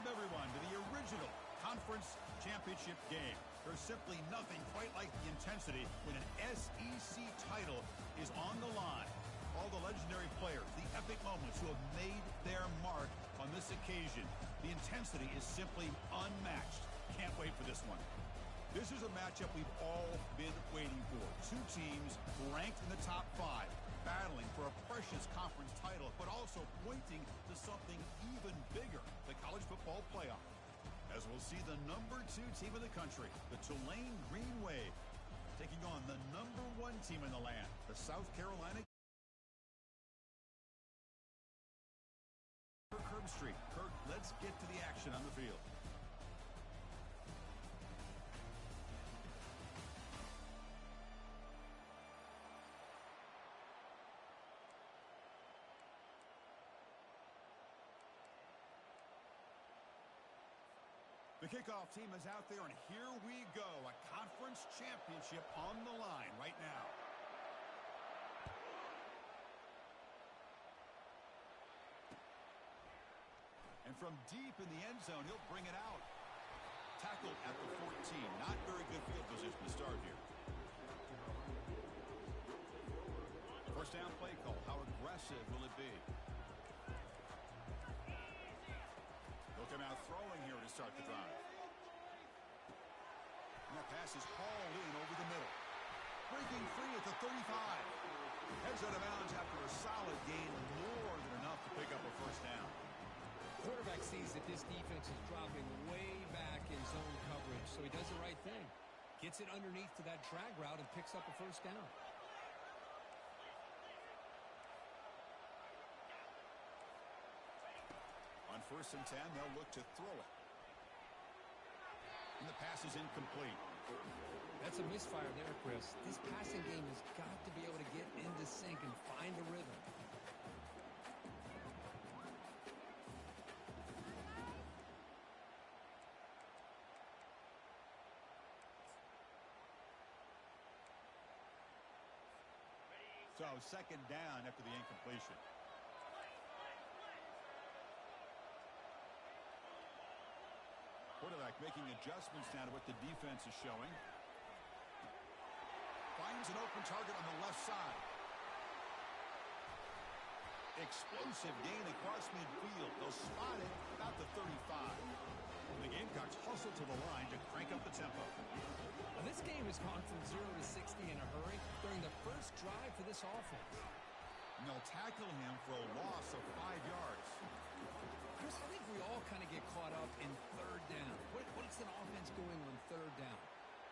everyone to the original conference championship game. There's simply nothing quite like the intensity when an SEC title is on the line. All the legendary players, the epic moments who have made their mark on this occasion. The intensity is simply unmatched. Can't wait for this one. This is a matchup we've all been waiting for. Two teams ranked in the top 5, battling for a precious conference title, but also pointing to something even bigger, the college football playoff. As we'll see the number 2 team in the country, the Tulane Green Wave, taking on the number 1 team in the land, the South Carolina Kirk Street. Kirk, let's get to the action on the field. The kickoff team is out there, and here we go. A conference championship on the line right now. And from deep in the end zone, he'll bring it out. Tackled at the 14. Not very good field position to start here. First down play call. How aggressive will it be? He'll come out throwing here to start the drive. And that pass is hauled in over the middle. Breaking free at the 35. Heads out of bounds after a solid gain, more than enough to pick up a first down. Quarterback sees that this defense is dropping way back in zone coverage, so he does the right thing. Gets it underneath to that drag route and picks up a first down. On 1st and 10, they'll look to throw it. And the pass is incomplete. That's a misfire there, Chris. This passing game has got to be able to get into sync and find a rhythm. So, second down after the incompletion. Quarterback making adjustments now to what the defense is showing. Finds an open target on the left side. Explosive gain across midfield. They'll spot it about the 35. And the Gamecocks hustle to the line to crank up the tempo. Now, this game has gone from 0 to 60 in a hurry during the first drive for this offense. And they'll tackle him for a loss of 5 yards. Chris, I think we all kind of get caught up in third down. What's an offense doing on third down?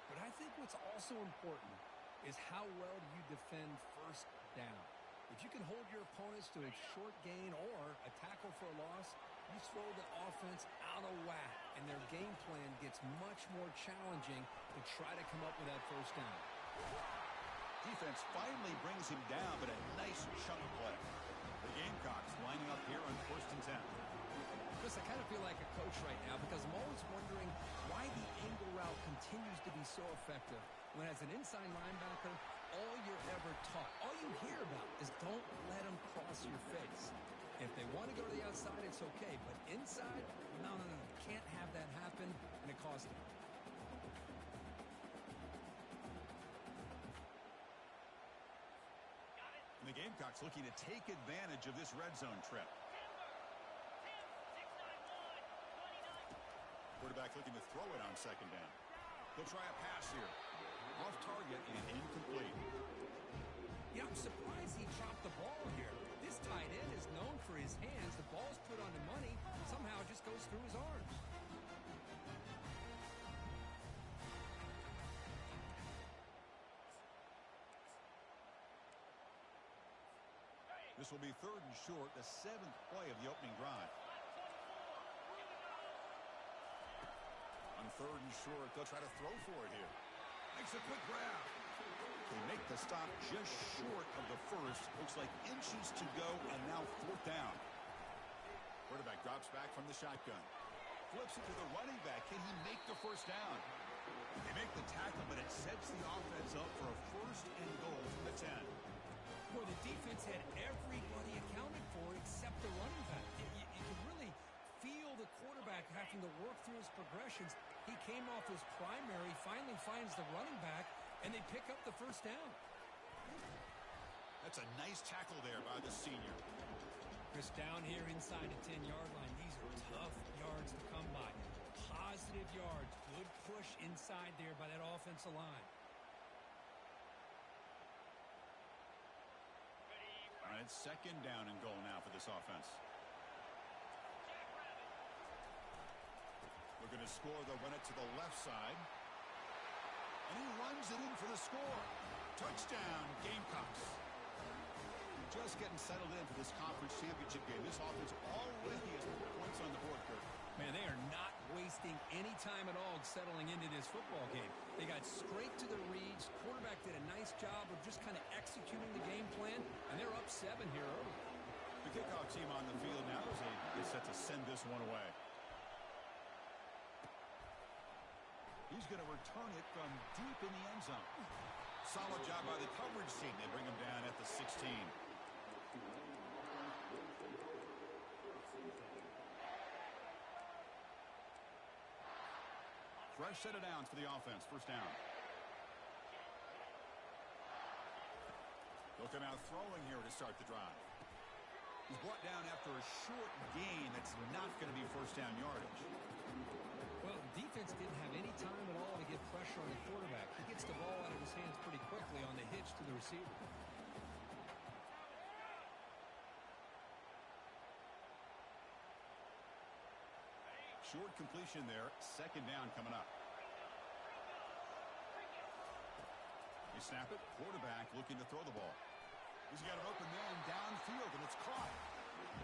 But I think what's also important is how well do you defend first down. If you can hold your opponents to a short gain or a tackle for a loss, you throw the offense out of whack, and their game plan gets much more challenging to try to come up with that first down. Defense finally brings him down, but a nice chunk play. The Gamecocks lining up here on 1st and 10. Chris, I kind of feel like a coach right now because I'm always wondering why the angle route continues to be so effective when as an inside linebacker, all you're ever taught, all you hear about is don't let them cross your face. If they want to go to the outside, it's okay. But inside, no. Can't have that happen, and it costs them. And the Gamecocks looking to take advantage of this red zone trip. Quarterback looking to throw it on second down. He'll try a pass here. Off target and incomplete. Yeah, I'm surprised he dropped the ball here. This tight end is known for his hands. The ball's put on the money. Somehow it just goes through his arms. This will be 3rd and short, the 7th play of the opening drive. On 3rd and short, they'll try to throw for it here. Makes a quick grab. They make the stop just short of the first. Looks like inches to go, and now 4th down. Quarterback drops back from the shotgun. Flips it to the running back. Can he make the first down? They make the tackle, but it sets the offense up for a 1st and goal from the 10. Boy, the defense had everybody accounted for except the running back. You can really feel the quarterback having his progressions. He came off his primary, finally finds the running back, and they pick up the first down. That's a nice tackle there by the senior. Chris, down here inside the 10-yard line, these are tough yards to come by. Positive yards, good push inside there by that offensive line. All right, second down and goal now for this offense. Looking to score, they'll run it to the left side. And he runs it in for the score. Touchdown, Gamecocks. Just getting settled in for this conference championship game. This offense already has points on the board, Kurt. Man, they are not wasting any time at all settling into this football game. They got straight to the reads. Quarterback did a nice job of just kind of executing the game plan, and they're up 7 here early. The kickoff team on the field now as they get set to send this one away. He's going to return it from deep in the end zone. Solid job by the coverage team. They bring him down at the 16. Fresh set of downs for the offense. First down. Looking out throwing here to start the drive. He's brought down after a short gain that's not going to be first down yardage. Well, defense didn't have any time at all to get pressure on the quarterback. He gets the ball out of his hands pretty quickly on the hitch to the receiver. Short completion there. Second down coming up. They snap it. Quarterback looking to throw the ball. He's got an open man downfield, and it's caught.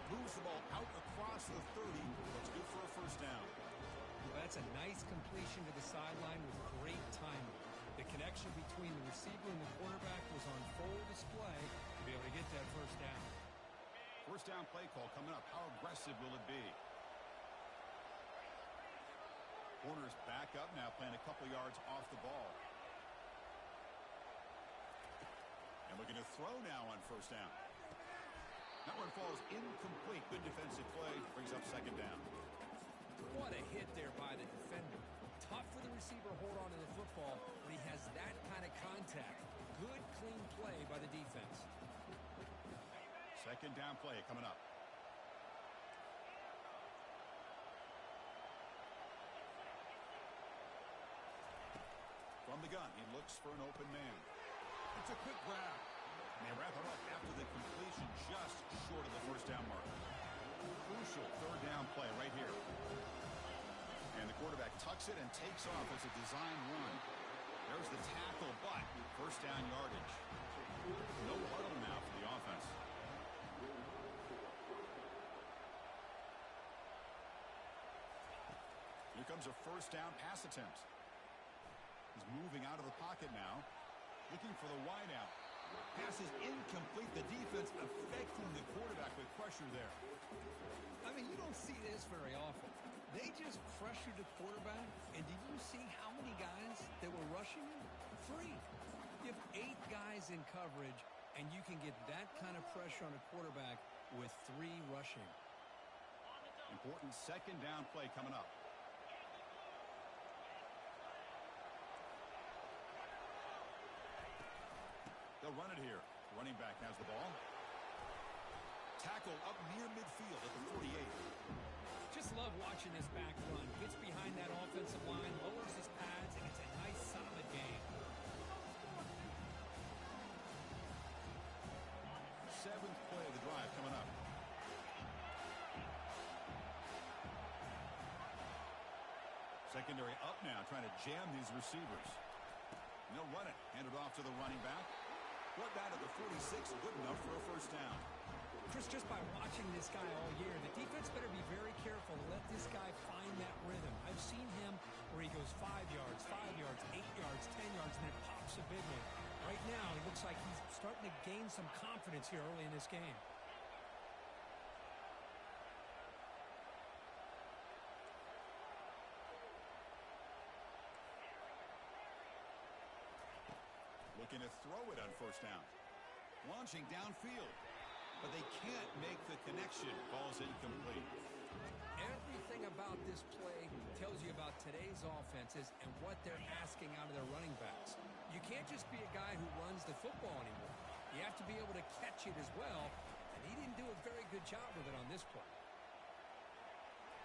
Moves the ball out across the 30. That's good for a first down. Well, that's a nice completion to the sideline with great timing. The connection between the receiver and the quarterback was on full display to be able to get that first down. First down play call coming up. How aggressive will it be? Corners back up now, playing a couple yards off the ball. And looking to throw now on first down. That one falls incomplete. Good defensive play. Brings up second down. What a hit there by the defender. Tough for the receiver to hold on to the football when he has that kind of contact. Good, clean play by the defense. Second down play coming up. From the gun, he looks for an open man. It's a quick grab. And they wrap it up after the completion just short of the first down mark. Crucial third down play right here. And the quarterback tucks it and takes off as a design run. There's the tackle, but first down yardage. No huddle now for the offense. Here comes a first down pass attempt. He's moving out of the pocket now, looking for the wideout. Pass is incomplete. The defense affecting the quarterback with pressure there. I mean, you don't see this very often. They just pressured the quarterback, and did you see how many guys that were rushing him? 3. You have 8 guys in coverage, and you can get that kind of pressure on a quarterback with 3 rushing. Important second down play coming up. They'll run it here. Running back has the ball. Tackle up near midfield at the 48. Just love watching this back run. Gets behind that offensive line, lowers his pads, and it's a nice, solid game. 7th play of the drive coming up. Secondary up now, trying to jam these receivers. And they'll run it. Hand it off to the running back. Brought down to the 46, good enough for a first down. Chris, just by watching this guy all year, the defense better be very careful to let this guy find that rhythm. I've seen him where he goes 5 yards, 5 yards, 8 yards, 10 yards, and then pops a big one. Right now, it looks like he's starting to gain some confidence here early in this game. Looking to throw it on first down. Launching downfield. But they can't make the connection. Ball's incomplete. Everything everything about this play tells you about today's offenses and what they're asking out of their running backs. You can't just be a guy who runs the football anymore. You have to be able to catch it as well, and he didn't do a very good job with it on this play.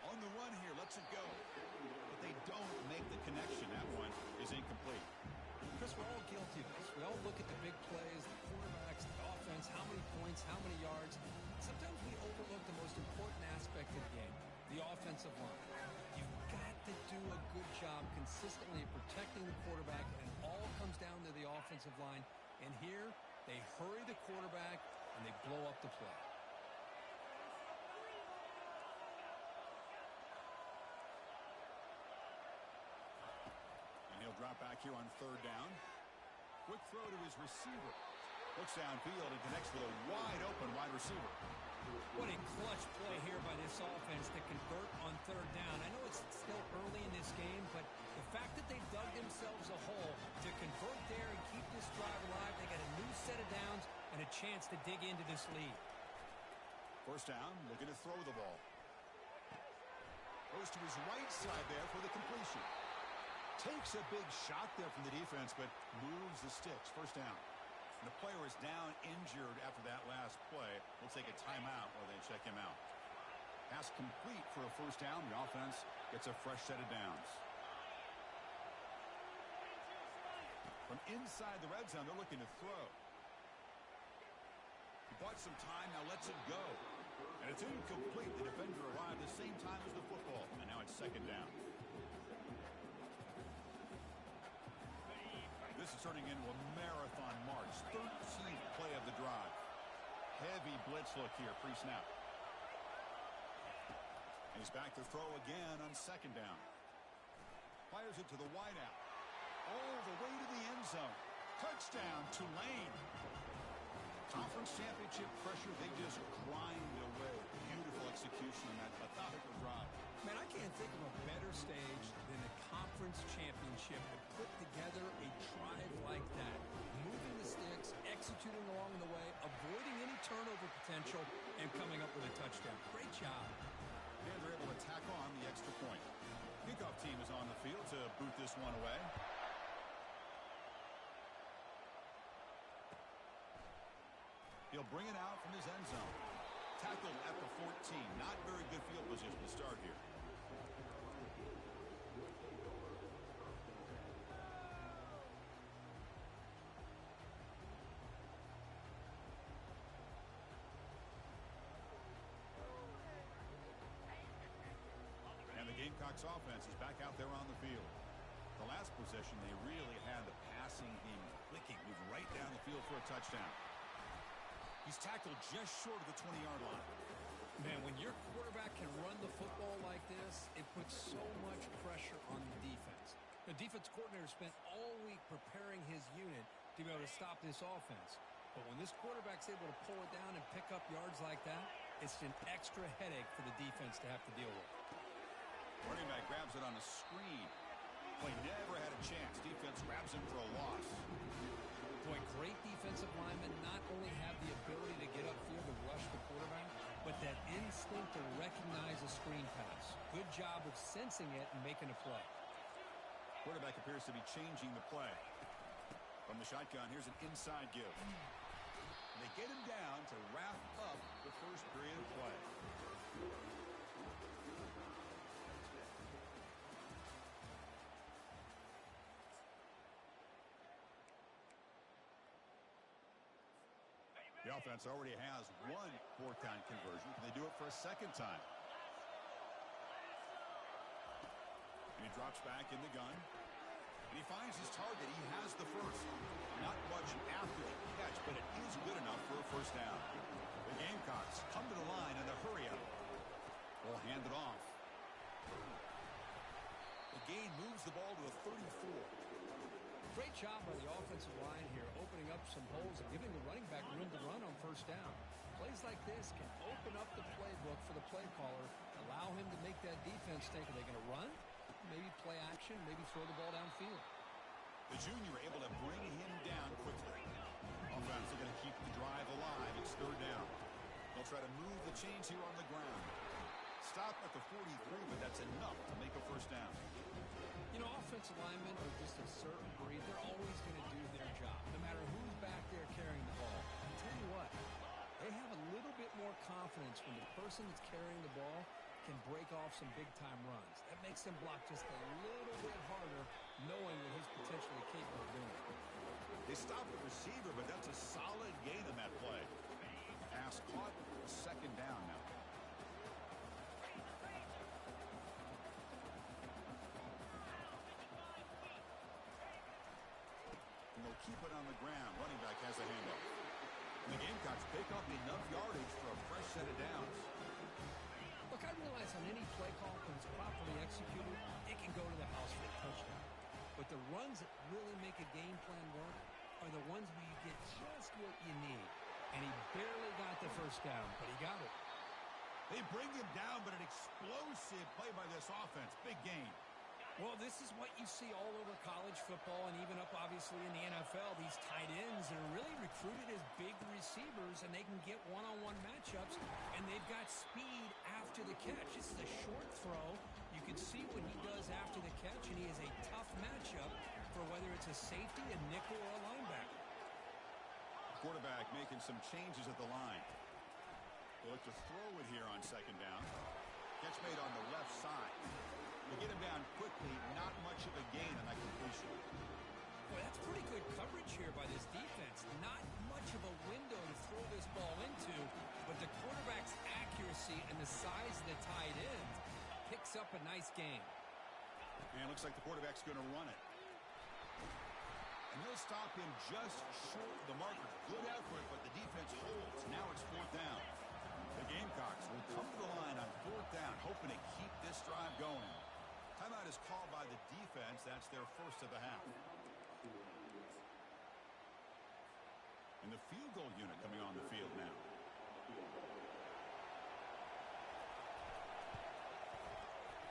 On the run here, lets it go. But they don't make the connection. That one is incomplete. Chris, we're all guilty of this. We all look at the big plays, the quarterbacks, the offense, how many points, how many yards. Sometimes we overlook the most important aspect of the game, the offensive line. You've got to do a good job consistently protecting the quarterback, and it all comes down to the offensive line. And here, they hurry the quarterback, and they blow up the play. He'll drop back here on third down. Quick throw to his receiver. Looks downfield and connects with a wide-open wide receiver. What a clutch play here by this offense to convert on third down. I know it's still early in this game, but the fact that they dug themselves a hole to convert there and keep this drive alive, they got a new set of downs and a chance to dig into this lead. First down, looking to throw the ball. Goes to his right side there for the completion. Takes a big shot there from the defense, but moves the sticks. First down. And the player is down injured after that last play. We'll take a timeout while they check him out. Pass complete for a first down. The offense gets a fresh set of downs. From inside the red zone, they're looking to throw. He bought some time, now lets it go. And it's incomplete. The defender arrived the same time as the football. And now it's second down. This is turning into a marathon march. 13th play of the drive. Heavy blitz look here, pre-snap. And he's back to throw again on second down. Fires it to the wideout. All the way to the end zone. Touchdown, Tulane. Conference championship pressure, they just grind away. Beautiful execution on that methodical drive. Man, I can't think of a better stage than the conference championship to put together a drive like that. Moving the sticks, executing along the way, avoiding any turnover potential, and coming up with a touchdown. Great job. And they're able to tack on the extra point. Kickoff team is on the field to boot this one away. He'll bring it out from his end zone. Tackled at the 14. Not very good field position to start here. And the Gamecocks offense is back out there on the field. The last possession, they really had the passing game clicking, moving right down the field for a touchdown. He's tackled just short of the 20-yard line. Man, when your quarterback can run the football like this, it puts so much pressure on the defense. The defense coordinator spent all week preparing his unit to be able to stop this offense. But when this quarterback's able to pull it down and pick up yards like that, it's an extra headache for the defense to have to deal with. Running back grabs it on a screen. Play never had a chance. Defense grabs him for a loss. Boy, great defensive linemen not only have the ability to get upfield and rush the quarterback, but that instinct to recognize a screen pass. Good job of sensing it and making a play. Quarterback appears to be changing the play. From the shotgun, here's an inside give. And they get him down to wrap up the first period of play. The offense already has one fourth-down conversion. Can they do it for a second time? And he drops back in the gun. And he finds his target. He has the first. Not much after the catch, but it is good enough for a first down. The Gamecocks come to the line in a hurry-up. Will hand it off. The gain moves the ball to a 34. Great job by the offensive line here, opening up some holes and giving the running back room to run on first down. Plays like this can open up the playbook for the play caller, allow him to make that defense think, are they going to run? Maybe play action, maybe throw the ball downfield. The junior able to bring him down quickly. Offense are going to keep the drive alive. It's third down. They'll try to move the chains here on the ground. Stop at the 43, but that's enough to make a first down. You know, offensive linemen are just a certain breed. They're always going to do their job, no matter who's back there carrying the ball. I tell you what, they have a little bit more confidence when the person that's carrying the ball can break off some big-time runs. That makes them block just a little bit harder, knowing that he's potentially capable of doing it. They stop the receiver, but that's a solid gain on that play. Pass caught, second down now. And they'll keep it on the ground. Running back has a handoff. And the Gamecocks pick up enough yardage for a fresh set of downs. Look, I realize on any play call, when it's properly executed, it can go to the house for a touchdown. But the runs that really make a game plan work are the ones where you get just what you need. And he barely got the first down, but he got it. They bring him down, but an explosive play by this offense. Big gain. Well, this is what you see all over college football and even up, obviously, in the NFL. These tight ends are really recruited as big receivers, and they can get one-on-one matchups, and they've got speed after the catch. This is a short throw. You can see what he does after the catch, and he is a tough matchup for whether it's a safety, a nickel, or a linebacker. Quarterback making some changes at the line. They look to throw it here on second down. Catch made on the left side. They get him down quickly, not much of a gain on that completion. Boy, that's pretty good coverage here by this defense. Not much of a window to throw this ball into, but the quarterback's accuracy and the size of the tight end picks up a nice gain. And it looks like the quarterback's going to run it. And they'll stop him just short of the marker. Good effort, but the defense holds. Now it's fourth down. The Gamecocks will come to the line on fourth down, hoping to keep this drive going. Timeout is called by the defense. That's their first of the half. And the field goal unit coming on the field now.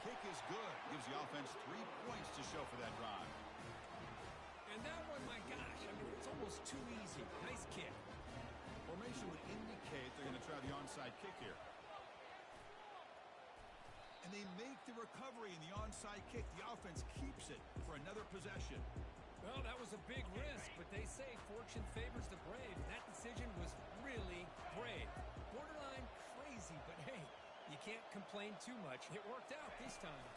Kick is good. Gives the offense 3 points to show for that drive. And that one, my gosh, I mean, it's almost too easy. Nice kick. Formation would indicate they're going to try the onside kick here. And they make the recovery in the onside kick. The offense keeps it for another possession. Well, that was a big risk, but they say fortune favors the brave. That decision was really brave. Borderline crazy, but hey, you can't complain too much. It worked out this time.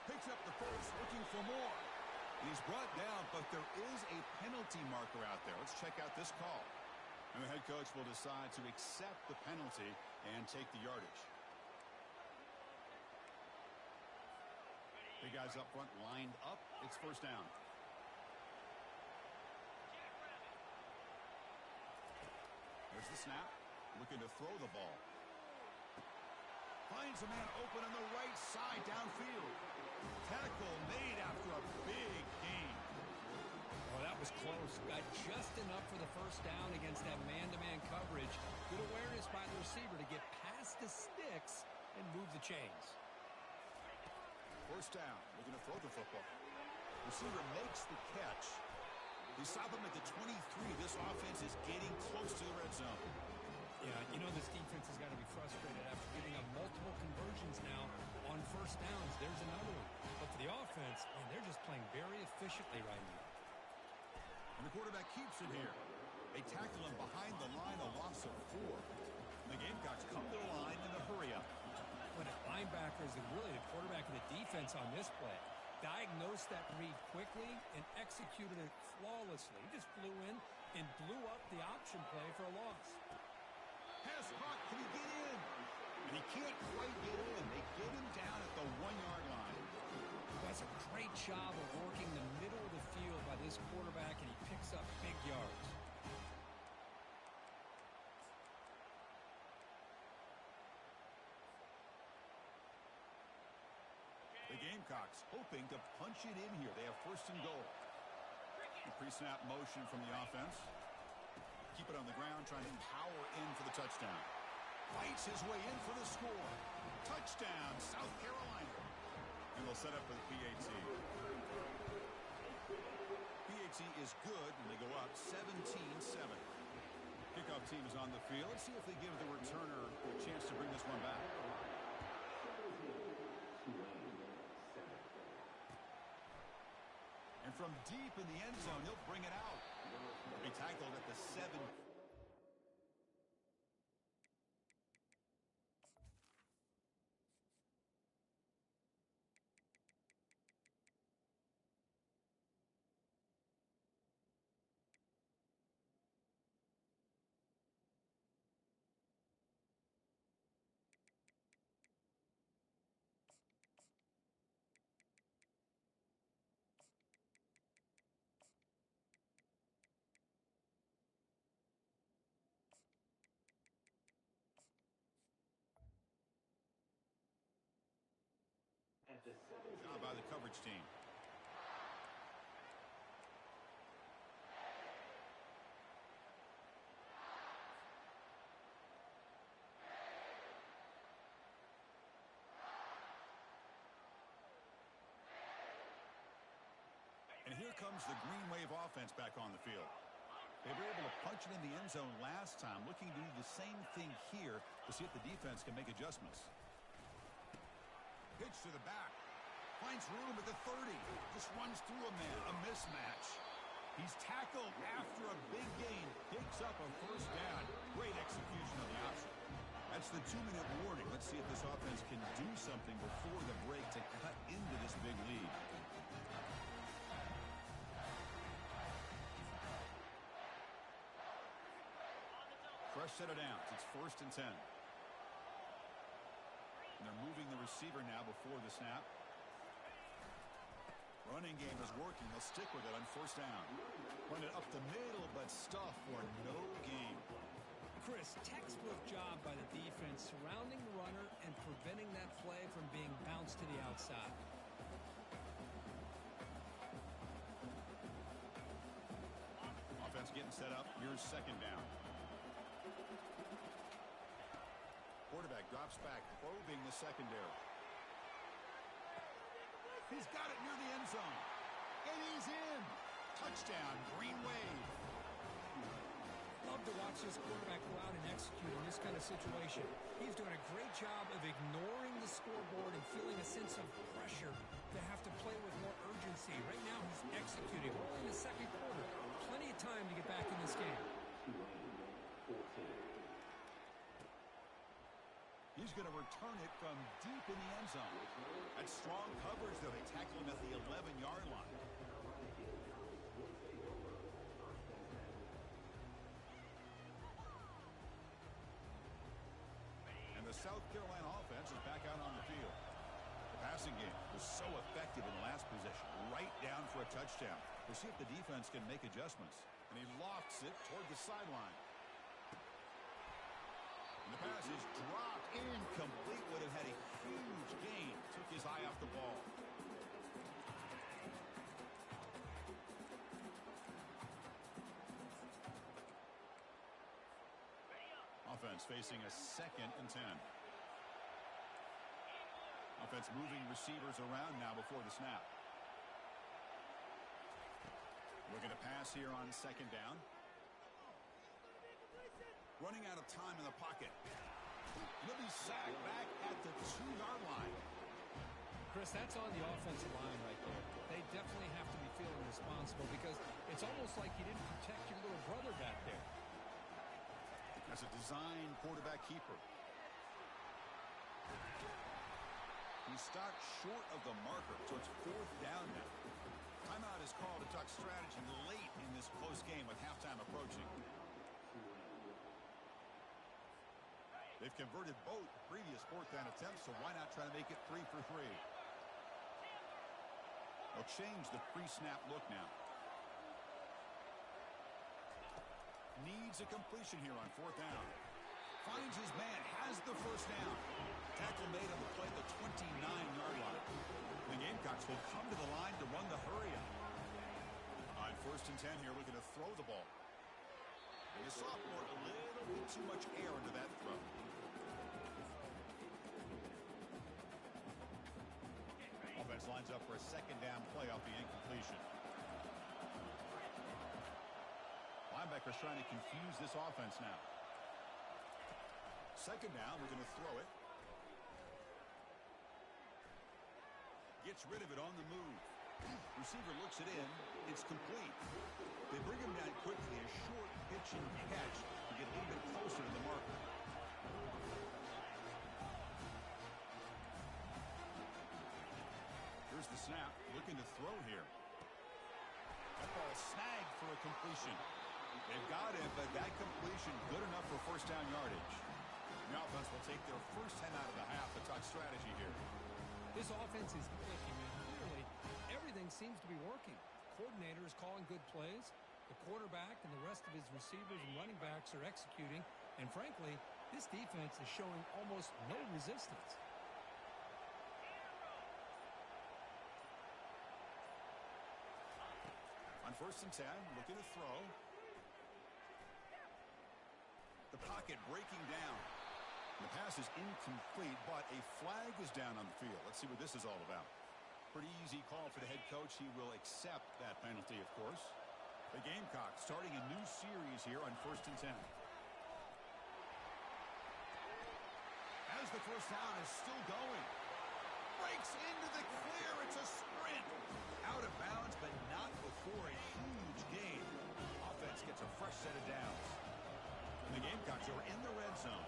Picks up the first, looking for more. He's brought down, but there is a penalty marker out there. Let's check out this call. And the head coach will decide to accept the penalty and take the yardage. Big guys up front lined up. It's first down. There's the snap. Looking to throw the ball. Finds a man open on the right side downfield. Tackle made after a big gain. Oh, that was close. Got just enough for the first down against that man-to-man coverage. Good awareness by the receiver to get past the sticks and move the chains. First down. Looking to throw the football. Receiver makes the catch. They stop him at the 23. This offense is getting close to the red zone. Yeah, you know this defense has got to be frustrated after giving up multiple conversions now on first downs. There's another one. But for the offense, man, they're just playing very efficiently right now. And the quarterback keeps it here. They tackle him behind the line, a loss of 4. And the Gamecocks come to the line in a hurry-up. But the linebackers and really the quarterback of the defense on this play diagnosed that read quickly and executed it flawlessly. He just flew in and blew up the option play for a loss. Pass caught. Can he get in? And he can't quite get in. They get him down at the 1-yard line. That's a great job of working the middle of the field by this quarterback, and he picks up big yards. The Gamecocks hoping to punch it in here. They have first and goal. The pre-snap motion from the offense. Keep it on the ground, trying to power in for the touchdown. Fights his way in for the score. Touchdown, South Carolina. And they'll set up for the PAT. PAT is good, and they go up 17-7. Kickoff team is on the field. Let's see if they give the returner a chance to bring this one back. And from deep in the end zone, he'll bring it out. He tackled at the 7. Job by the coverage team. And here comes the Green Wave offense back on the field. They were able to punch it in the end zone last time, looking to do the same thing here to see if the defense can make adjustments. Pitch to the back. Finds room at the 30. Just runs through a man. A mismatch. He's tackled after a big gain. Picks up a first down. Great execution of the option. That's the 2-minute warning. Let's see if this offense can do something before the break to cut into this big lead. Fresh set of downs. It's 1st and 10. And they're moving the receiver now before the snap. Running game is working. They'll stick with it on 1st down. Run it up the middle, but stuff for no gain. Chris, textbook job by the defense surrounding the runner and preventing that play from being bounced to the outside. Offense getting set up. Here's 2nd down. Quarterback drops back, probing the secondary. He's got it near the end zone. And he's in. Touchdown, Green Wave. Love to watch this quarterback go out and execute in this kind of situation. He's doing a great job of ignoring the scoreboard and feeling a sense of pressure to have to play with more urgency. Right now, he's executing. We're in the 2nd quarter. Plenty of time to get back in this game. He's going to return it from deep in the end zone. That's strong coverage, though. They tackle him at the 11-yard line. And the South Carolina offense is back out on the field. The passing game was so effective in the last possession, right down for a touchdown. We'll see if the defense can make adjustments. And he lofts it toward the sideline. The pass is dropped incomplete. Would have had a huge gain. Took his eye off the ball. Offense facing a 2nd and 10. Offense moving receivers around now before the snap. Looking to pass here on 2nd down. Running out of time in the pocket. He'll be sacked back at the 2-yard line. Chris, that's on the offensive line right there. They definitely have to be feeling responsible because it's almost like you didn't protect your little brother back there. As a design quarterback keeper. He's stopped short of the marker, so it's 4th down now. Timeout is called to talk strategy late in this close game with halftime approaching. They've converted both previous 4th down attempts, so why not try to make it 3 for 3? They'll change the pre-snap look now. Needs a completion here on 4th down. Finds his man, has the 1st down. Tackle made on the play at the 29-yard line. The Gamecocks will come to the line to run the hurry up. On 1st and 10 here, looking to throw the ball. And the sophomore, a little bit too much air into that throw. Offense lines up for a 2nd down play off the incompletion. Linebackers trying to confuse this offense now. Second down, we're going to throw it. Gets rid of it on the move. Receiver looks it in. It's complete. They bring him down quickly. A short pitch and catch to get a little bit closer to the marker. Here's the snap. Looking to throw here. That ball snagged for a completion. They've got it, but that completion good enough for first down yardage. The offense will take their first 10 out of the half. The talk strategy here. This offense is clicking, and clearly everything seems to be working. The coordinator is calling good plays. The quarterback and the rest of his receivers and running backs are executing. And frankly, this defense is showing almost no resistance. On 1st and 10, looking to throw. The pocket breaking down. The pass is incomplete, but a flag is down on the field. Let's see what this is all about. Pretty easy call for the head coach. He will accept that penalty, of course. The Gamecocks starting a new series here on 1st and 10. As the first down is still going. Breaks into the clear. It's a sprint. Out of bounds, but not before a huge gain. Offense gets a fresh set of downs. And the Gamecocks are in the red zone.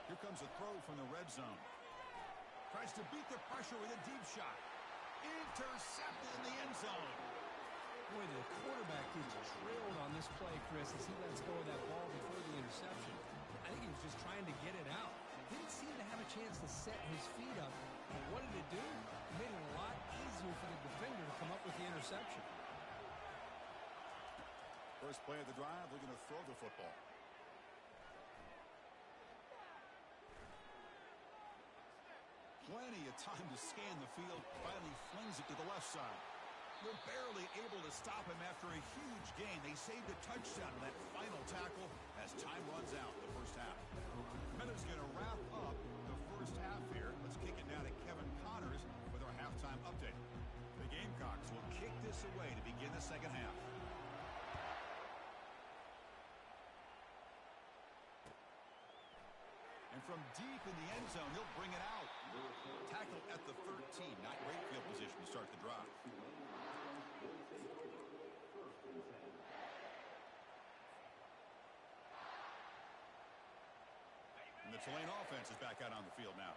Here comes a throw from the red zone. Tries to beat the pressure with a deep shot. Intercepted in the end zone. Boy, the quarterback gets drilled on this play, Chris, as he lets go of that ball before the interception. I think he was just trying to get it out. Didn't seem to have a chance to set his feet up. But what did it do? It made it a lot easier for the defender to come up with the interception. First play of the drive, looking to throw the football. Plenty of time to scan the field. Finally flings it to the left side. They're barely able to stop him after a huge gain. They saved a touchdown in that final tackle as time runs out in the first half. Minutes going to wrap up the first half here. Let's kick it now to Kevin Connors with our halftime update. The Gamecocks will kick this away to begin the second half. And from deep in the end zone, he'll bring it out. Tackle at the 13. Not great field position to start the drive. And the Tulane offense is back out on the field now.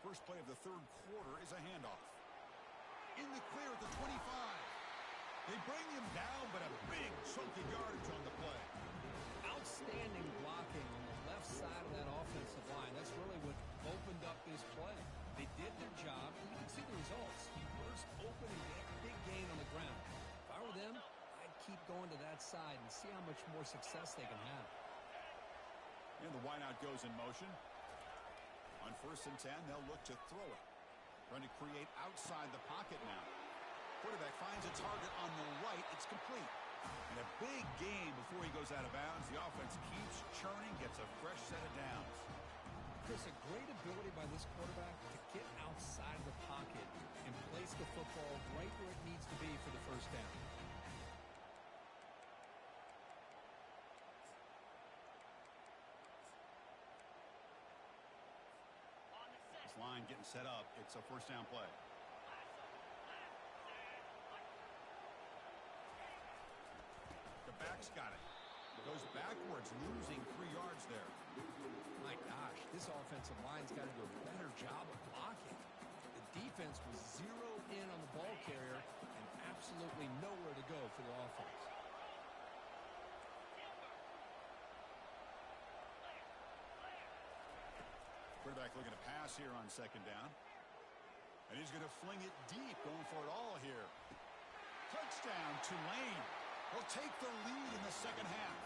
First play of the third quarter is a handoff. In the clear at the 25. They bring him down, but a big chunky yardage on the play. Outstanding blocking on the left side of that offensive line. That's really what opened up this play. They did their job, and you can see the results. First open and get a big gain on the ground. If I were them, I'd keep going to that side and see how much more success they can have. And the wideout goes in motion. On 1st and 10, they'll look to throw it. Trying to create outside the pocket now. Quarterback finds a target on the right. It's complete. And a big gain before he goes out of bounds. The offense keeps churning, gets a fresh set of downs. Chris, a great ability by this quarterback to get outside of the pocket and place the football right where it needs to be for the first down. Line getting set up. It's a first down play. The back's got it. Goes backwards, losing 3 yards there. My gosh, this offensive line's got to do a better job of blocking. The defense was zeroed in on the ball carrier and absolutely nowhere to go for the offense. Quarterback looking to pass here on second down. And he's going to fling it deep, going for it all here. Touchdown, Tulane. They'll take the lead in the second half.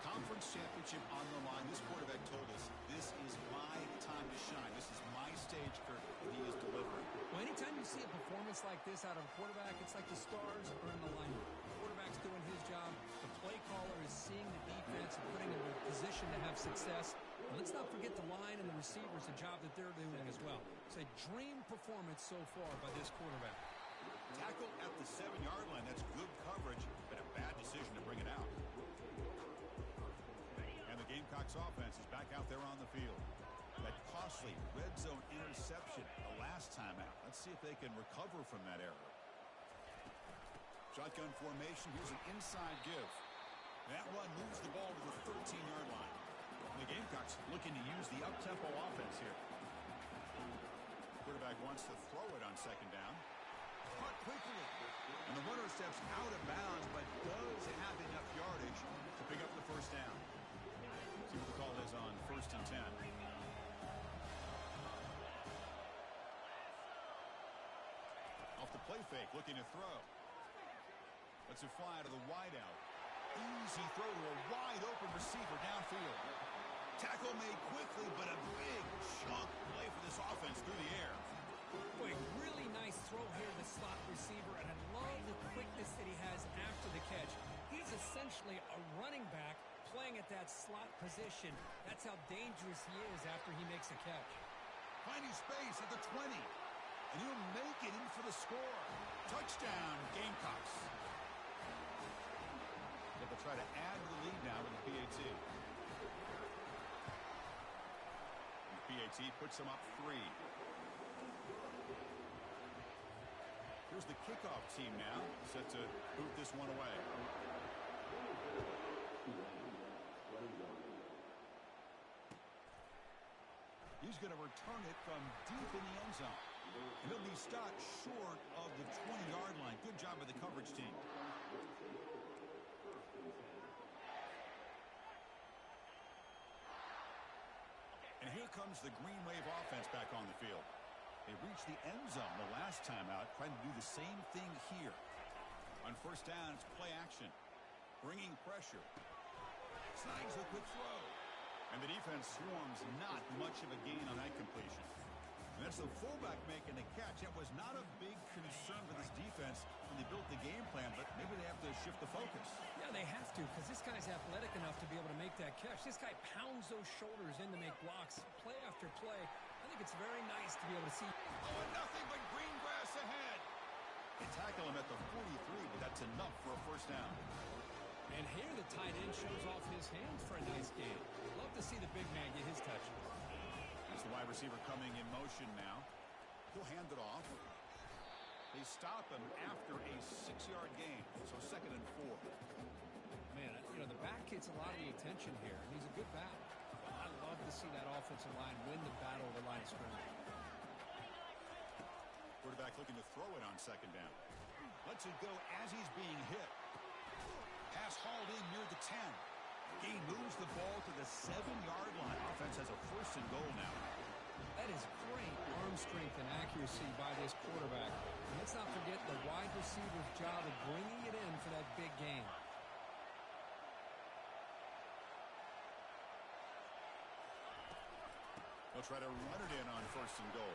Conference championship on the line. This quarterback told us, this is my time to shine. This is my stage, Kirk, and he is delivering. Well, anytime you see a performance like this out of a quarterback, it's like the stars are in alignment. The quarterback's doing his job. The play caller is seeing the defense and putting them in a position to have success. And let's not forget the line and the receivers, the job that they're doing as well. It's a dream performance so far by this quarterback. Tackle at the 7-yard line. That's good coverage, but a bad decision to bring it out. And the Gamecocks offense is back out there on the field. That costly red zone interception the last time out. Let's see if they can recover from that error. Shotgun formation. Here's an inside give. That one moves the ball to the 13-yard line. And the Gamecocks looking to use the up-tempo offense here. Quarterback wants to throw it on second down. Caught quickly. And the runner steps out of bounds, but does have enough yardage to pick up the first down. See what the call is on 1st and 10. Off the play fake, looking to throw. Lets it fly to the wideout. Easy throw to a wide-open receiver downfield. Tackle made quickly, but a big chunk play for this offense through the air. Boy, really nice throw here to the slot receiver, and I love the quickness that he has after the catch. He's essentially a running back playing at that slot position. That's how dangerous he is after he makes a catch. Finding space at the 20. And he'll make it in for the score. Touchdown, Gamecocks. They'll try to add to the lead now with the PAT. And the PAT puts them up 3. Here's the kickoff team now, set to boot this one away. He's going to return it from deep in the end zone. And he'll be stopped short of the 20-yard line. Good job by the coverage team. And here comes the Green Wave offense back on the field. They reached the end zone the last time out, trying to do the same thing here. On first down, it's play action. Bringing pressure. Snags a quick throw. And the defense swarms, not much of a gain on that completion. And that's the fullback making the catch. That was not a big concern for this defense when they built the game plan, but maybe they have to shift the focus. Yeah, they have to, because this guy's athletic enough to be able to make that catch. This guy pounds those shoulders in to make blocks, play after play. I think it's very nice to be able to see. Oh, and nothing but green grass ahead. They tackle him at the 43, but that's enough for a first down. And here the tight end shows off his hands for a nice game. Love to see the big man get his touches. There's the wide receiver coming in motion now. He'll hand it off. They stop him after a 6-yard gain, so 2nd and 4. Man, the back gets a lot of the attention here, and he's a good back. I love to see that offensive line win the battle of the line of scrimmage. Quarterback looking to throw it on 2nd down. Lets it go as he's being hit. Pass hauled in near the 10. Gain moves the ball to the 7-yard line. Offense has a 1st and goal now. That is great arm strength and accuracy by this quarterback. And let's not forget the wide receiver's job of bringing it in for that big game. They'll try to run it in on 1st and goal.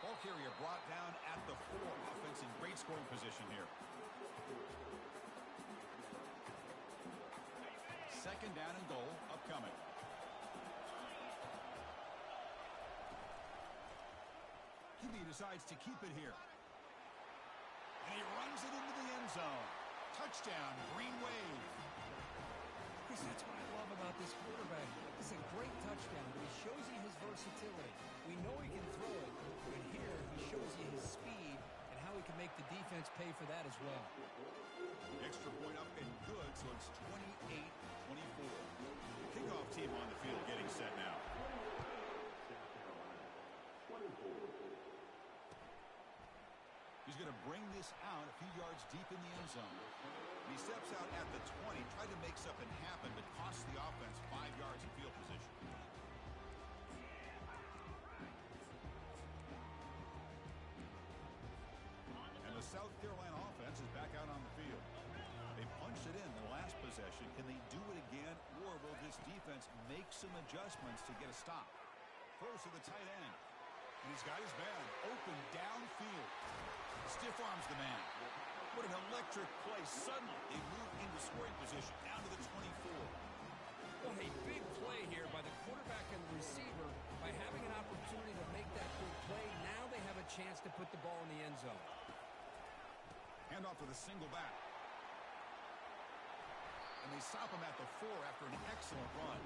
Ball carrier brought down at the 4. Offense in great scoring position here. 2nd down and goal upcoming. QB decides to keep it here. And he runs it into the end zone. Touchdown, Green Wave. Chris, that's what I love about this quarterback. It's a great touchdown, but he shows you his versatility. We know he can throw it, but here he shows you his speed and how he can make the defense pay for that as well. Extra point up and good, so it's 28-24. Kickoff team on the field getting set now. He's going to bring this out a few yards deep in the end zone. He steps out at the 20, tried to make something happen, but cost the offense 5 yards in field position. And the South Carolina offense is back out on the field. They punched it in the last possession. Can they do it again, or will this defense make some adjustments to get a stop? Throws to the tight end. And he's got his man open downfield. Stiff arms the man. What an electric play. Suddenly, they move into scoring position, down to the 24. What a big play here by the quarterback and the receiver. By having an opportunity to make that big play, now they have a chance to put the ball in the end zone. Hand off with a single back. And they stop him at the 4 after an excellent run.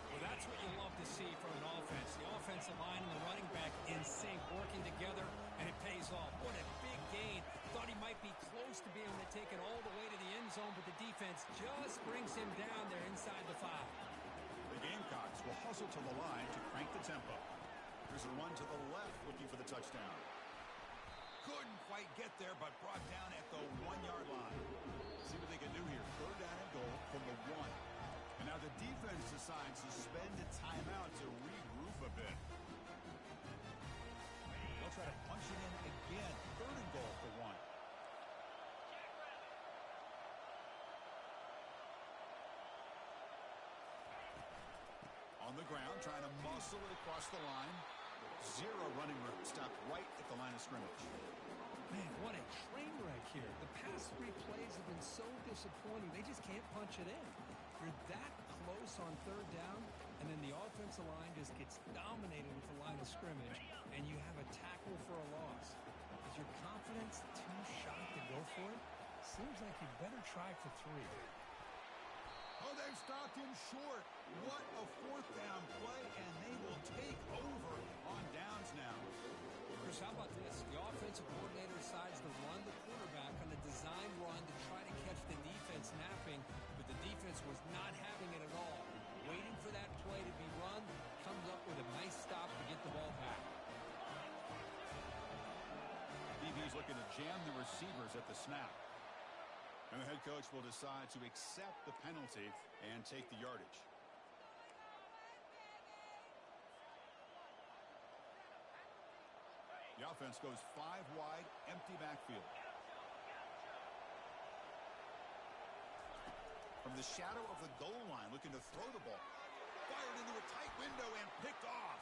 Well, that's what you love to see from an offense. The offensive line and the running back in sync, working together, and it pays off. What a big gain. Thought he might be close to being able to take it all the way to the end zone, but the defense just brings him down there inside the 5. The Gamecocks will hustle to the line to crank the tempo. There's a run to the left looking for the touchdown. Couldn't quite get there, but brought down at the 1-yard line. See what they can do here. 3rd down and goal from the 1. And now the defense decides to spend a timeout to regroup a bit. They'll try to punch it in again. 3rd and goal for 1. On the ground, trying to muscle it across the line. 0 running room. Stopped right at the line of scrimmage. Man, what a train wreck here. The past 3 plays have been so disappointing. They just can't punch it in. You're that close on 3rd down, and then the offensive line just gets dominated with the line of scrimmage, and you have a tackle for a loss. Is your confidence too shot to go for it? Seems like you better try for 3. Oh, they've stopped him short. What a 4th down play, and they will take over on downs now. Chris, how about this? The offensive coordinator decides to run the quarterback on a design run to try to catch the defense napping, but the defense was not having it at all. Waiting for that play to be run, comes up with a nice stop to get the ball back. DB's looking to jam the receivers at the snap. And the head coach will decide to accept the penalty and take the yardage. The offense goes 5 wide, empty backfield. From the shadow of the goal line, looking to throw the ball. Fired into a tight window and picked off.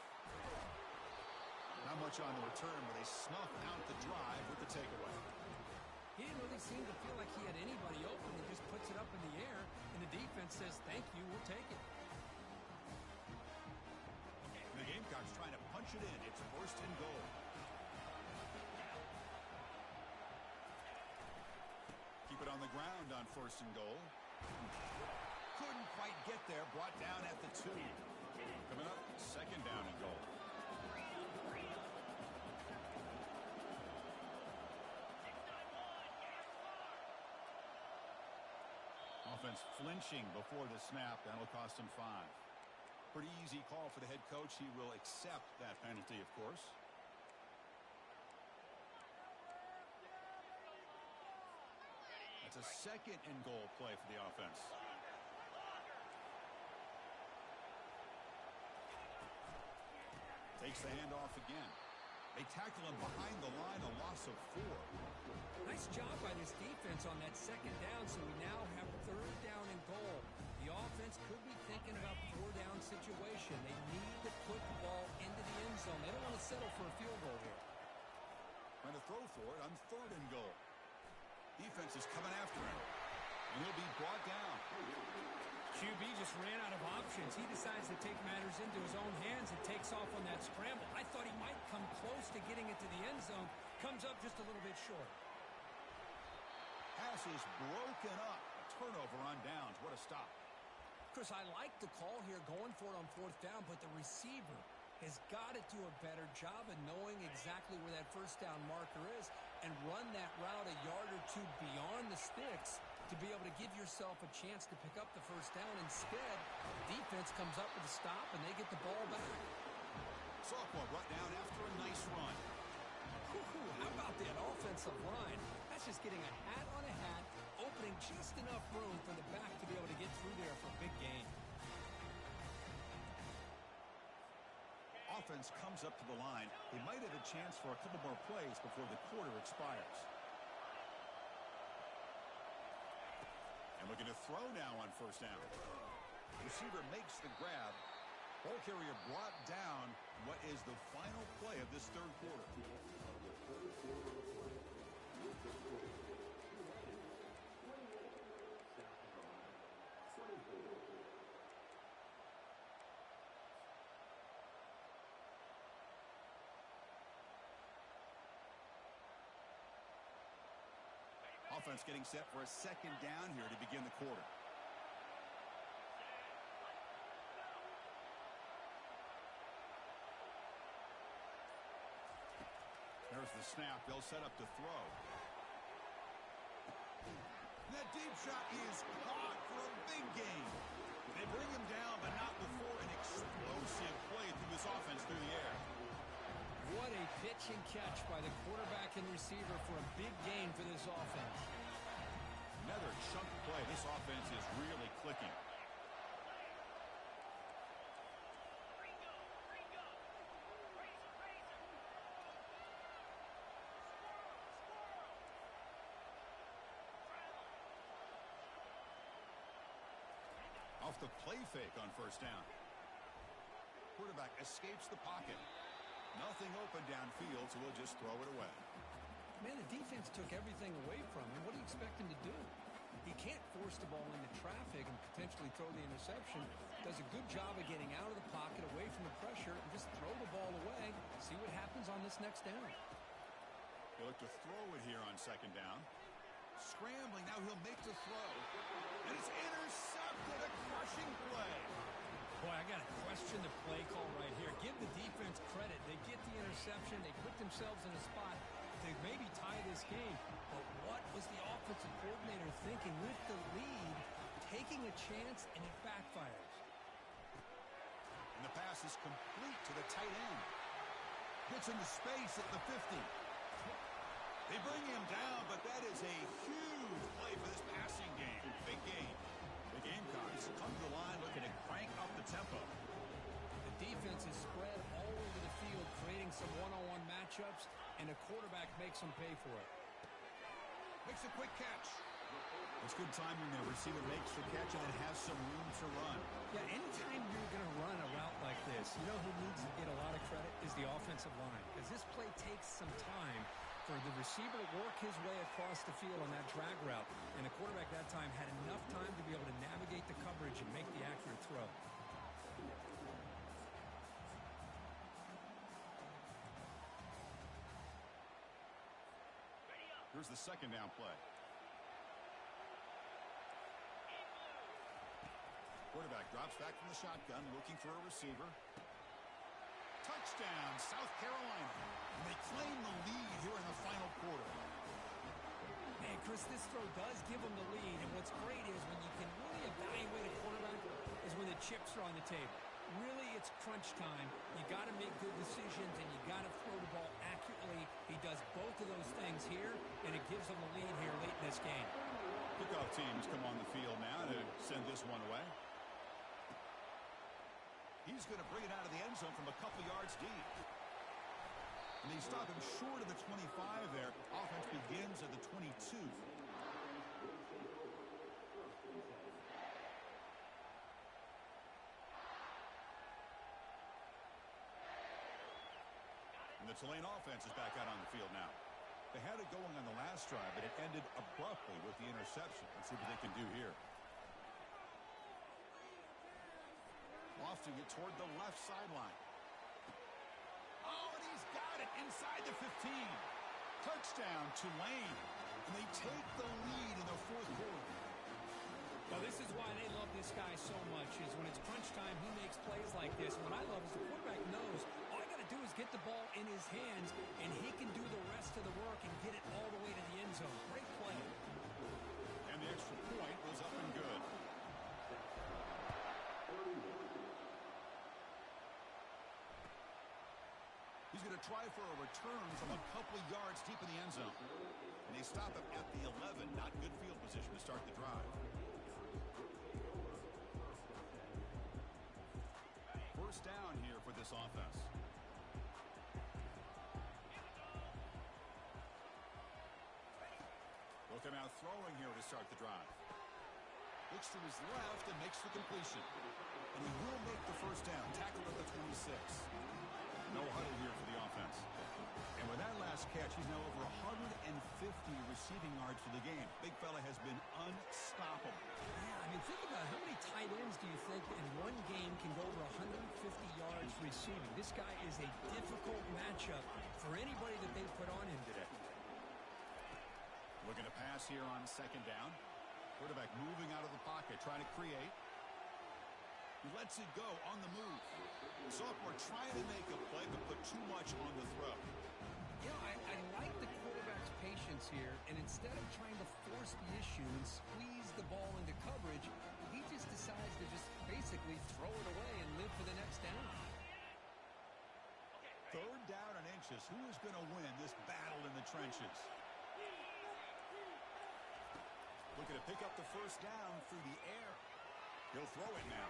Not much on the return, but they snuff out the drive with the takeaway. He didn't really seem to feel like he had anybody open. He just puts it up in the air, and the defense says, thank you, we'll take it. The Gamecocks trying to punch it in. It's 1st and goal. Keep it on the ground on 1st and goal. Couldn't quite get there. Brought down at the 2. Coming up, 2nd down and goal. Offense flinching before the snap. That'll cost him 5. Pretty easy call for the head coach. He will accept that penalty, of course. That's a 2nd and goal play for the offense. Takes the handoff again. They tackle him behind the line, a loss of 4. Nice job by this defense on that 2nd down, so we now have 3rd down and goal. The offense could be thinking about 4-down situation. They need to put the ball into the end zone. They don't want to settle for a field goal here. Trying to throw for it on 3rd and goal. Defense is coming after him, and he'll be brought down. QB just ran out of options. He decides to take matters into his own hands and takes off on that scramble. I thought he might come close to getting it to the end zone. Comes up just a little bit short. Pass is broken up. A turnover on downs. What a stop. Chris, I like the call here going for it on 4th down, but the receiver has got to do a better job of knowing exactly where that 1st down marker is and run that route a yard or 2 beyond the sticks to be able to give yourself a chance to pick up the 1st down. Instead, defense comes up with a stop, and they get the ball back. Sophomore brought down after a nice run. How about that offensive line? That's just getting a hat on a hat, opening just enough room for the back to be able to get through there for a big gain. Offense comes up to the line. They might have a chance for a couple more plays before the quarter expires. And looking to throw now on 1st down. Receiver makes the grab. Ball carrier brought down. What is the final play of this 3rd quarter? offense getting set for a second down here to begin the quarter. There's the snap. They'll set up to throw. That deep shot is caught for a big gain. They bring him down, but not before an explosive play through this offense through the air. What a pitch and catch by the quarterback and receiver for a big gain for this offense. Another chunk play. This offense is really clicking. Off the play fake on first down. Quarterback escapes the pocket. Nothing open downfield, so we'll just throw it away. Man, the defense took everything away from him. What do you expect him to do? He can't force the ball into traffic and potentially throw the interception. Does a good job of getting out of the pocket, away from the pressure, and just throw the ball away. See what happens on this next down. He'll look to throw it here on second down. Scrambling, now he'll make the throw. And it's intercepted, a crushing play. Boy, I got to question the play call right here. Give the defense credit. They get the interception. They put themselves in a spot to maybe tie this game. But what was the offensive coordinator thinking with the lead, taking a chance, and it backfires? And the pass is complete to the tight end. Gets into space at the 50. They bring him down, but that is a huge play for this passing game. Big game. The Gamecocks come to the line looking to crank up the tempo. The defense is spread all over the field, creating some one-on-one matchups, and the quarterback makes them pay for it. Makes a quick catch. It's good timing there. Receiver makes the catch and has some room to run. Yeah, anytime you're going to run a route like this, you know who needs to get a lot of credit is the offensive line, because this play takes some time for the receiver to work his way across the field on that drag route. And the quarterback that time had enough time to be able to navigate the coverage and make the accurate throw. Here's the second down play. Quarterback drops back from the shotgun, looking for a receiver. Touchdown, South Carolina. And they claim the lead here in the final quarter. Man, Chris, this throw does give them the lead. And what's great is when you can really evaluate a quarterback is when the chips are on the table. Really, it's crunch time. You got to make good decisions, and you got to throw the ball accurately. He does both of those things here, and it gives them the lead here late in this game. Kickoff teams come on the field now to send this one away. He's going to bring it out of the end zone from a couple yards deep. And they stop him short of the 25 there. Offense begins at the 22. And the Tulane offense is back out on the field now. They had it going on the last drive, but it ended abruptly with the interception. Let's see what they can do here. Lofting it toward the left sideline. Oh, and he's got it inside the 15. Touchdown, Tulane. And they take the lead in the fourth quarter. Well, this is why they love this guy so much, is when it's crunch time, he makes plays like this. What I love is the quarterback knows all I got to do is get the ball in his hands, and he can do the rest of the work and get it all the way to the end zone. Great play. And the extra point was up and good. He's going to try for a return from a couple yards deep in the end zone. And they stop him at the 11. Not good field position to start the drive. First down here for this offense. They'll come out throwing here to start the drive. Looks to his left and makes the completion. And he will make the first down. Tackled at the 26. No huddle here for the offense. And with that last catch, he's now over 150 receiving yards for the game. Big fella has been unstoppable. Yeah, I mean, think about how many tight ends do you think in one game can go over 150 yards receiving? This guy is a difficult matchup for anybody that they put on him today. Looking to pass pass here on second down. Quarterback moving out of the pocket, trying to create. He lets it go on the move. Sophomore trying to make a play, but put too much on the throw. You know, I like the quarterback's patience here, and instead of trying to force the issue and squeeze the ball into coverage, he just decides to just basically throw it away and live for the next down. Third down and inches. Who is going to win this battle in the trenches? Looking to pick up the first down through the air. He'll throw it now.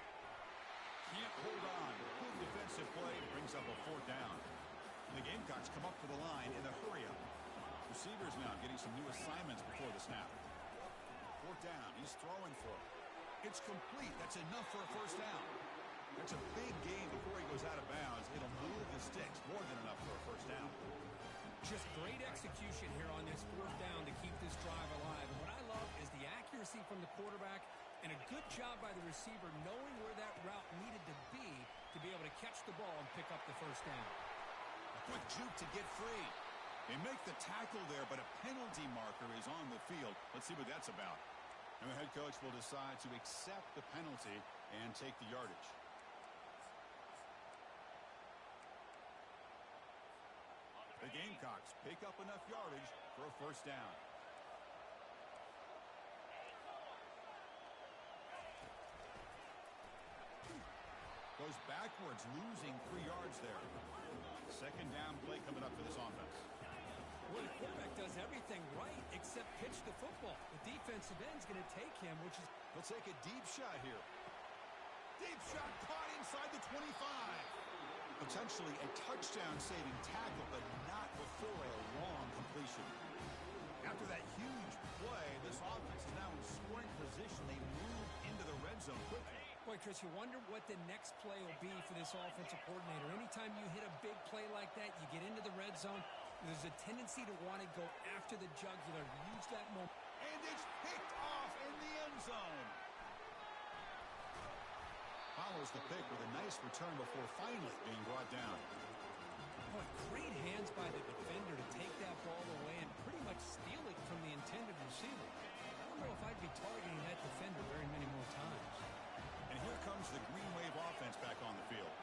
Can't hold on. Good defensive play. Brings up a fourth down. The Gamecocks come up to the line in a hurry-up. Receivers now getting some new assignments before the snap. Fourth down. He's throwing for it. It's complete. That's enough for a first down. That's a big gain before he goes out of bounds. It'll move the sticks. More than enough for a first down. Just great execution here on this fourth down to keep this drive alive. And what I love is the accuracy from the quarterback and a good job by the receiver knowing where that route needed to be able to catch the ball and pick up the first down. A quick juke to get free. They make the tackle there, but a penalty marker is on the field. Let's see what that's about. And the head coach will decide to accept the penalty and take the yardage. The Gamecocks pick up enough yardage for a first down. Goes backwards, losing 3 yards there. Second down play coming up for this offense. Well, the quarterback does everything right except pitch the football. The defensive end's going to take him, which is... He'll take a deep shot here. Deep shot caught inside the 25. Potentially a touchdown-saving tackle, but not before a long completion. After that huge play, this offense is now in scoring position. They move into the red zone quickly. Boy, Chris, you wonder what the next play will be for this offensive coordinator. Anytime you hit a big play like that, you get into the red zone, there's a tendency to want to go after the jugular, use that moment. And it's picked off in the end zone. Follows the pick with a nice return before finally being brought down. Boy, great hands by the defender to take that ball away and pretty much steal it from the intended receiver. I don't know if I'd be targeting that defender very many more times. And here comes the Green Wave offense back on the field.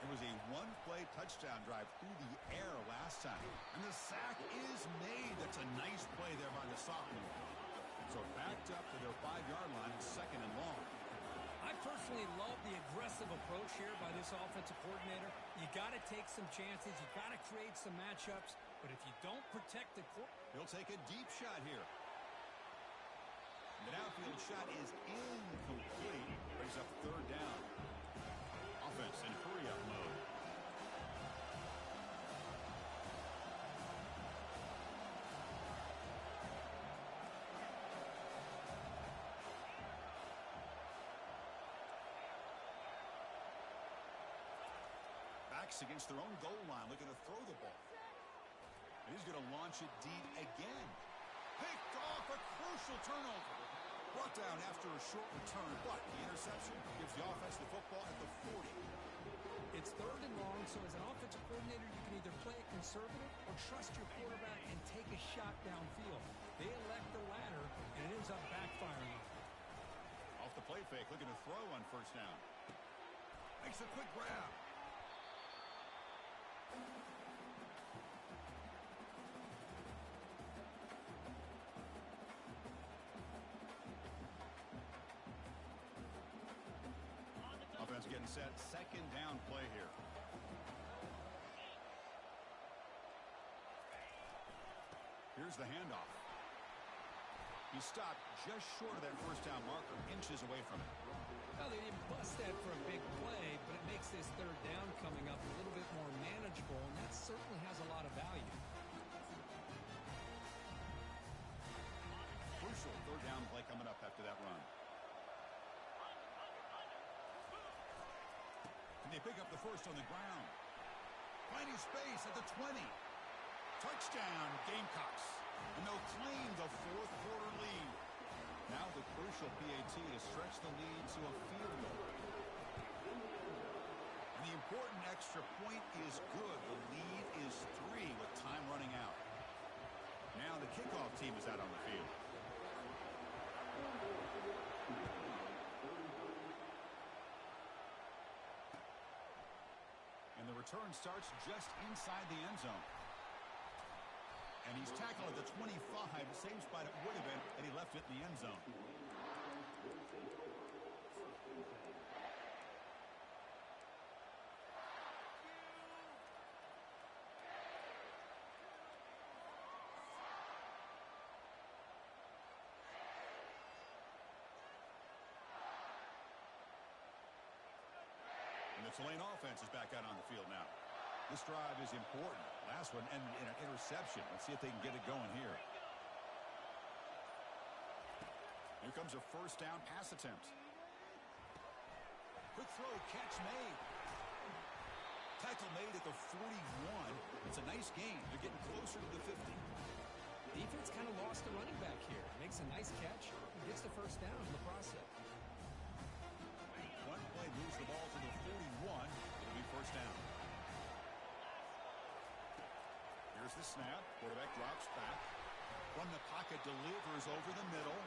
It was a one-play touchdown drive through the air last time. And the sack is made. That's a nice play there by the sophomore. So backed up to their 5-yard line, second and long. I personally love the aggressive approach here by this offensive coordinator. You got to take some chances. You got to create some matchups. But if you don't protect the he'll take a deep shot here. The downfield shot is incomplete. Brings up third down. Offense in hurry-up mode. Backs against their own goal line, looking to throw the ball. And he's going to launch it deep again. Picked off, a crucial turnover. Brought down after a short return, but the interception gives the offense the football at the 40. It's third and long, so as an offensive coordinator, you can either play it conservative or trust your quarterback and take a shot downfield. They elect the latter, and it ends up backfiring. Off the play fake, looking to throw on first down. Makes a quick grab. Offense getting set. Second down play here. Here's the handoff. He stopped just short of that first down marker, inches away from it. Well, they didn't bust that for a big play, but it makes this third down coming up a little bit more manageable, and that certainly has a lot of value. Crucial third down play coming up after that run. And they pick up the first on the ground. Finding space at the 20. Touchdown, Gamecocks. And they'll claim the fourth quarter lead. Now the crucial PAT to stretch the lead to a field goal. And the important extra point is good. The lead is 3 with time running out. Now the kickoff team is out on the field. Return starts just inside the end zone. And he's tackled at the 25, same spot it would have been, and he left it in the end zone. And the Tulane offense is back out on the field now. This drive is important. Last one ended in an interception. Let's see if they can get it going here. Here comes a first down pass attempt. Quick throw, catch made. Tackle made at the 41. It's a nice gain. They're getting closer to the 50. Defense kind of lost the running back here. Makes a nice catch. Gets the first down in the process. One play moves the ball to the 41. It'll be first down. Here's the snap. Quarterback drops back. From the pocket, delivers over the middle.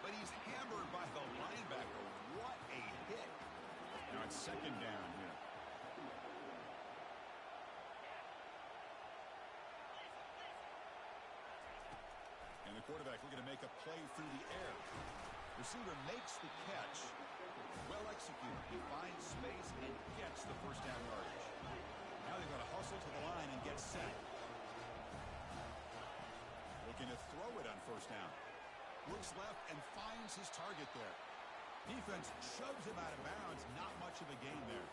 But he's hammered by the linebacker. What a hit. Now it's second down here. And the quarterback looking to make a play through the air. Receiver makes the catch. Well executed. He finds space and gets the first down yardage. Now they've got to hustle to the line and get set. Looking to throw it on first down. Looks left and finds his target there. Defense shoves him out of bounds. Not much of a gain there.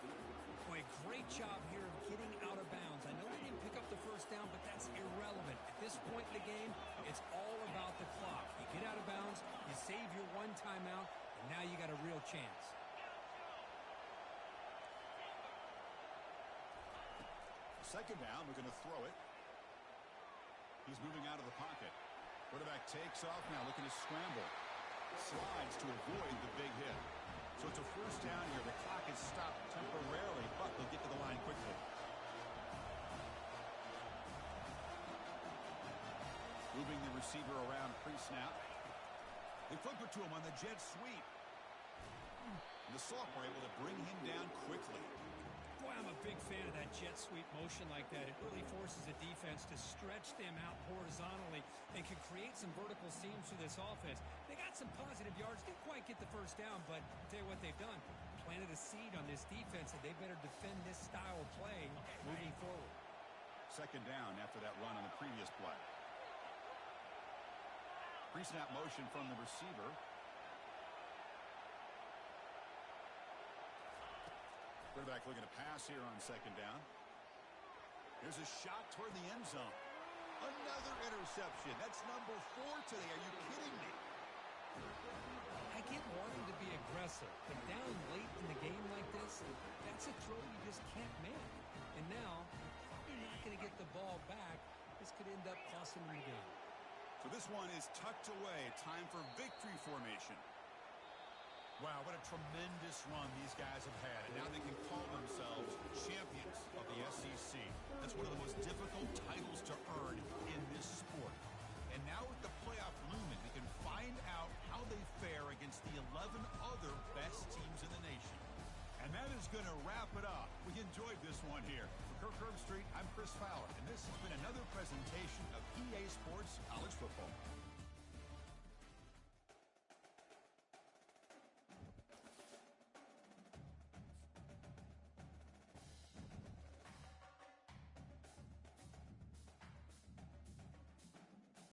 Boy, great job here of getting out of bounds. I know they didn't pick up the first down, but that's irrelevant. At this point in the game, it's all about the clock. You get out of bounds, you save your one timeout, and now you got a real chance. Second down, we're going to throw it. He's moving out of the pocket. Quarterback takes off now, looking to scramble. Slides to avoid the big hit. So it's a first down here. The clock is stopped temporarily, but they'll get to the line quickly. Moving the receiver around pre-snap. They flip it to him on the jet sweep. And the sophomore able to bring him down quickly. Boy, I'm a big fan of that jet sweep motion like that. It really forces the defense to stretch them out horizontally and can create some vertical seams for this offense. They got some positive yards. Didn't quite get the first down, but I'll tell you what they've done. Planted a seed on this defense, and they better defend this style of play moving forward. Second down after that run on the previous play. Pre-snap motion from the receiver. Quarterback looking to pass here on second down. Here's a shot toward the end zone. Another interception. That's number 4 today. Are you kidding me? I get wanting to be aggressive, but down late in the game like this, that's a throw you just can't make. And now, you're not going to get the ball back. This could end up costing them the game. So this one is tucked away. Time for victory formation. Wow, what a tremendous run these guys have had. And now they can call themselves champions of the SEC. That's one of the most difficult titles to earn